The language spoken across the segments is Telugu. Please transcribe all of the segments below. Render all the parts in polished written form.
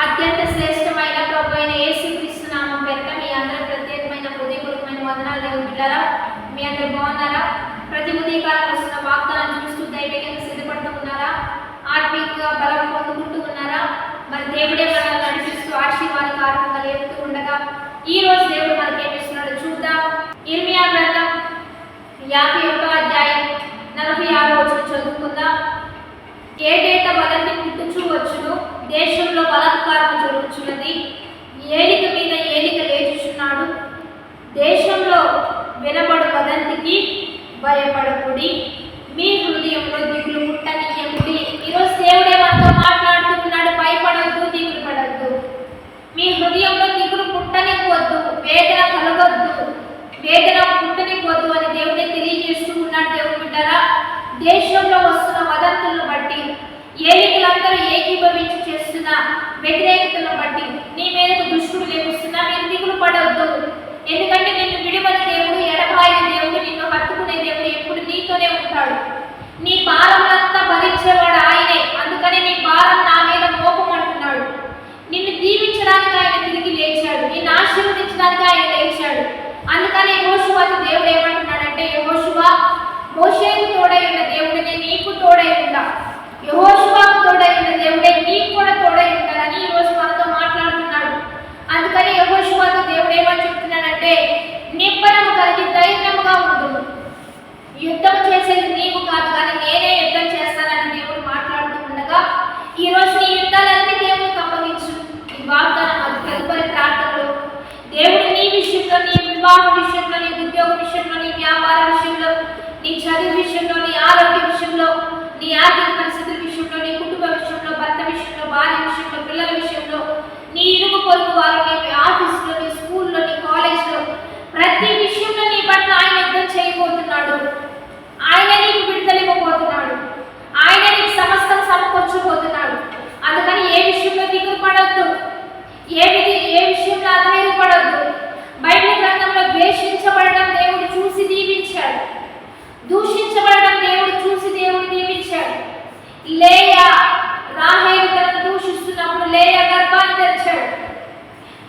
అత్యంత శ్రేష్టమైన ప్రభు అయిన యేసుక్రీస్తు నామం పేరిట మీ అందరి ప్రత్యేకమైన హృదయపూర్వకమైన వందనాలు దేవుని బిడ్డలారా. మీ అందరు బాగున్నారా? ప్రతి ఉదయకాలం వస్తున్న వాగ్దానాన్ని చూస్తూ దైవికంగా సిద్ధపడుతూ ఉన్నారా? ఆత్మీయంగా బలం పొందుకుంటూ ఉన్నారా? మరి దేవుడే మనల్ని నడిపిస్తూ ఆశీర్వాదకారంగా లేపుతూ ఉండగా ఈ రోజు దేవుడు మనకి ఏమి ఇస్తున్నాడో చూద్దాం. ఇర్మియా గ్రంథం 51వ అధ్యాయం 46వ వచనం చదువుకుందాం. ఏటేట వదంతి పుట్టుచూ వచ్చును, దేశంలో బలాత్కారం జరుగుతున్నది, ఏలిక మీద ఏలిక లేచుచున్నాడు, దేశంలో వినబడు వదంతికి భయపడకుడి, మీ హృదయంలో దిగులు పుట్టనీయకుడి. ఈరోజు దేవుడే మనతో మాట్లాడుతూ ఉన్నాడు. భయపడద్దు, దిగులు పడద్దు, మీ హృదయంలో దిగులు పుట్టనివ్వద్దు, వేదన కలగొద్దు, వేదన పుట్టనివ్వద్దు అని దేవుడే తెలియజేస్తూ ఉన్నాడు. దేవుడు బిడ్డలారా, దేశంలో వస్తున్న వదంతులను బట్టి, ఏలికలందరూ ఏకీభవించి చేస్తున్న వ్యతిరేకతలను బట్టి నీ మీదకు దుష్టుడు లేపుస్తున్నా మీరు దిగులు పడవద్దు. ఎందుకంటే నిన్ను విడివని దేవుడు, ఎడబాయిన దేవుడు, నిన్ను హత్తుకునే దేవుడు ఎప్పుడు నీతోనే ఉంటాడు. నీ భారమంతా భరించేవాడు ఆయనే. అందుకని నీ భారం నా మీద మోపమంటున్నాడు. నిన్ను దీవించడానికి ఆయన తిరిగి లేచాడు, నిన్ను ఆశీర్వదించడానికి ఆయన లేచాడు. అందుకని యెహోషువతో దేవుడు ఏమంటున్నాడంటే, యెహోషువా, మోషేకు తోడై ఉన్న దేవుడిని నీకు తోడై ఉంటా, యెహోషువాకు తోడై ఉన్న దేవుడే నీకు కూడా తోడై ఉంటాడని ఈ రోజు మనతో మాట్లాడుతున్నాడు. అందుకని యెహోషువతో దేవుడు ఏమని చెప్తున్నాడంటే, నిబ్బరము కలిగి ధైర్యముగా ఉండు, యుద్ధం చేసేది నీవు కాదు కానీ నేనే యుద్ధం చేస్తానని దేవుడు మాట్లాడుతూ ఉండగా ఈ రోజు నీ యుద్ధాలన్నీ దేవుడికి అప్పగించు. ఈ వాగ్దానం అది తదుపరి ప్రార్థనలో దేవుడు నీ విషయంలో, నీ వివాహ విషయంలో, నీ ఉద్యోగ విషయంలో, నీ వ్యాపార విషయంలో, నీ చదువు విషయంలో, నీ ఆరోగ్య విషయంలో, నీ ఆర్థిక పరిస్థితుల విషయంలో, నీ కుటుంబ విషయంలో, భర్త విషయంలో, భార్య విషయంలో, పిల్లల విషయంలో, నీ ఇరుగు పొరుగు వారు, నీ ఆఫీసులో, నీ స్కూల్లో, నీ కాలేజ్లో, ప్రతి విషయంలో నీ పట్ల ఆయన యుద్ధం చేయబోతున్నాడు. ఆయన నీకు విడుదలివ్వబోతున్నాడు. ఆయన నీకు సమస్తం సమకూర్చబోతున్నాడు. అందుకని ఏ విషయంలో దిగులు పడద్దు, ఏ విషయంలో అధైర్యపడద్దు. బైబిల్ గ్రంథంలో ద్వేషించబడడం దేవుడు చూసి దీవించాడు, దూషించబడడం దేవుడు చూసి దేవుడు దీవించాడు. లేయా రాహేలు తనను దూషిస్తున్నప్పుడు లేయా గర్భాన్ని తెరిచాడు.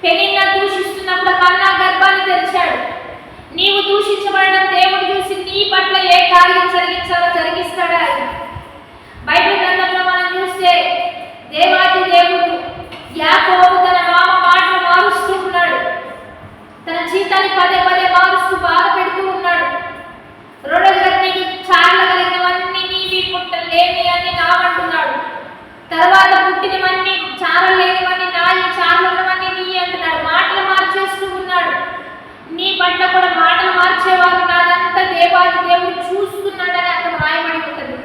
పెనిన్నా దూషిస్తున్నప్పుడు హన్నా గర్భాన్ని తెరిచాడు. నీవు దూషించబడడం దేవుడు చూసి నీ పట్ల ఏ కార్యం జరిగించాలో జరిగిస్తాడు ఆయన. బైబిల్ గ్రంథంలో మనం చూస్తే దేవాది దేవుడు యాకోబు తన మామ మాటలు మారుస్తూ ఉన్నాడు. తన జీవితాన్ని పదే పదే మారుస్తూ బాధ పెడుతూ ఉన్నాడు. నీకు చారలు కలిగినవన్నీ నీవి, పుట్టలేని అని నావంటున్నాడు. తర్వాత పుట్టినవన్నీ చారలు లేనివన్నీ నాయి, చారలు ఉన్నవన్నీ నీ అంటున్నాడు. మాటలు మార్చేస్తూ ఉన్నాడు. నీ పట్ల కూడా మాటలు మార్చేవారు నాదంతా దేవాది దేవుడు చూస్తున్నాడని అక్కడ రాయబడి ఉంటుంది.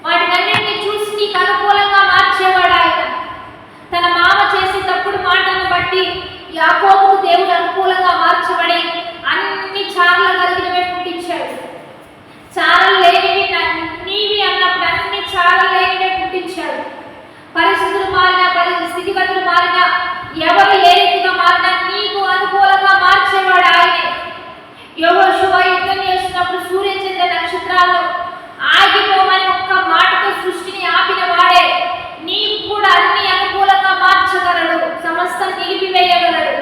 వాటినన్నింటినీ చూసి నీకు అనుకూలంగా మార్చేవాడు ఆయన. తన మామ చేసే తప్పుడు మాటలను బట్టి యాకోబుకు దేవుడు అనుకూలంగా మార్చబడి అన్ని చారలు కలిగినవే పుట్టించాడు. చారలు లేనివి నీవి అన్నప్పుడు అన్ని చారలు లేనివే పుట్టించాడు. పరిస్థితులు మారినా, స్థితిగతులు మారినా, ఎవరు ఏ రీతిగా మారినా నీకు అనుకూలంగా మార్చేవాడు ఆయనే. యెహోషువ యుద్ధం చేస్తున్నప్పుడు సూర్యచంద్ర నక్షత్రాలు ఆగిపోమని ఒక్క మాటతో సృష్టిని ఆపిన వాడే నీకు కూడా అన్ని అనుకూలంగా మార్చగలడు, సమస్తం నిలిపివేయగలడు,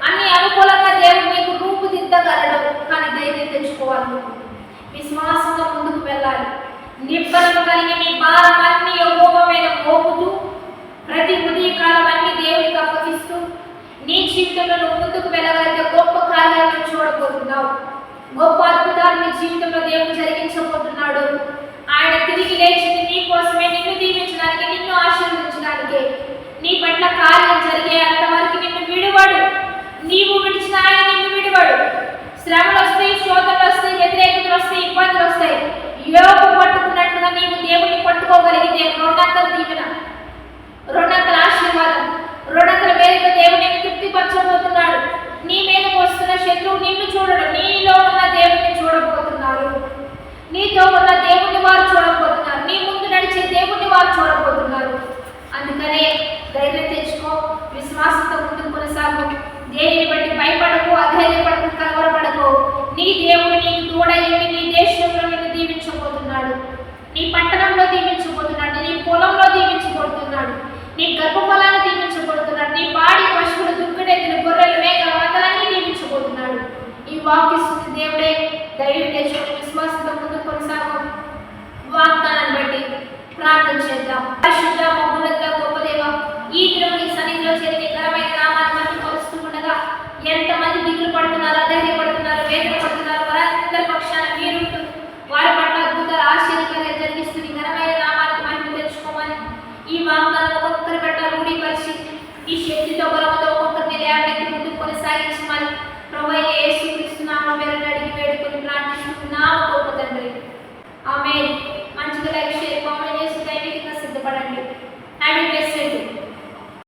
అన్ని అనుకూలంగా దేవుడు నీకు రూపుదిద్దగలడు. కానీ ధైర్యం తెచ్చుకోవాలి, విశ్వాసంగా ముందుకు వెళ్ళాలి. నిబ్బరం కలిగి నీ భారం అన్ని యెహోవా మీద మోపుతూ ప్రతి ఉదయకాలం అన్ని దేవునికి అప్పగిస్తూ నీ జీవితంలో నువ్వు ముందుకు వెళ్ళగలిగితే గొప్ప కార్యాలను చూడబోతున్నావు. గొప్ప అద్భుతాలు నీ జీవితంలో దేవుడు జరిగించబోతున్నాడు. ఆయన తిరిగి లేచింది నీ కోసమే, నిన్ను దీవించడానికి, నిన్ను ఆశీర్వదించడానికి. నీ పట్ల కార్యం జరిగే అంతవరకు నిన్ను విడువడు. నీవు విడిచిన ఆయన నిన్ను విడువడు. శ్రమలు వస్తాయి, శోధనలు వస్తాయి, వ్యతిరేకతలు వస్తాయి, ఇబ్బందులు వస్తాయి. యోగు పట్టుకున్నట్టుగా నీవు దేవుని పట్టుకోగలిగితే రెండంతల దీవెన, రెండంతల ఆశీర్వాదం, రెండంతల మేరకు దేవుని తృప్తిపరచబోతున్నాడు. నీ మీదకు వస్తున్న శత్రువు నిన్ను చూడడు, నీలో ఉన్న దేవుని చూడబోతున్నారు. నీతో ఉన్న దేవుని వారు చూడబోతున్నారు. నీ ముందు నడిచే దేవుని వారు చూడబోతున్నారు. అందుకనే ధైర్యం తెచ్చుకో, విశ్వాసంతో ముందుకు కొనసాగు. దేనిని బట్టి భయపడకు, అధైర్యపడకు, కలవరపడకు. నీ దేవుడు నీకు తోడయ్యండి. నీ దేశంలో నిన్ను దీవించబోతున్నాడు, నీ పట్టణంలో దీవించబోతున్నాడు, నీ పొలంలో దీవించబోతున్నాడు, నీ గర్భఫలాన్ని వాక్కిస్తుంది దేవుడే. ధైర్యం తెచ్చుకొని విశ్వాసంతో ముందుకు కొనసాగు. వాగ్దానాన్ని బట్టి ప్రార్థన చేద్దాం. పరిశుద్ధ మహోన్నత గొప్ప దేవ, ఈ దినం నీ సన్నిధిలో చేరి నీ ఘనమైన నామాన్ని మహిమ పరుస్తూ ఉండగా ఎంతమంది దిగులు పడుతున్నారు, అధైర్యపడుతున్నారు, వేదన పడుతున్నారు, వారందరి పక్షాన మీరుంటూ వారి పట్ల అద్భుతాలు ఆశ్చర్యకరంగా జరిగిస్తూ నీ ఘనమైన నామానికి మహిమ తెచ్చుకోమని ఈ వాగ్దానం ఒక్కొక్కరి పట్ల రూఢీపరిచి ఈ శక్తితో బలంతో ఒక్కొక్కరిని లేవనెత్తి ముందుకు కొనసాగించమని ప్రభువైన యేసుక్రీస్తు నామమున పేరట అడిగి వేడుకొని ప్రార్థిస్తున్నాము గొప్ప తండ్రి. ఆమేన్. మంచిగా లైక్, షేర్, కామెంట్ చేసి దైవికంగా సిద్ధపడండి.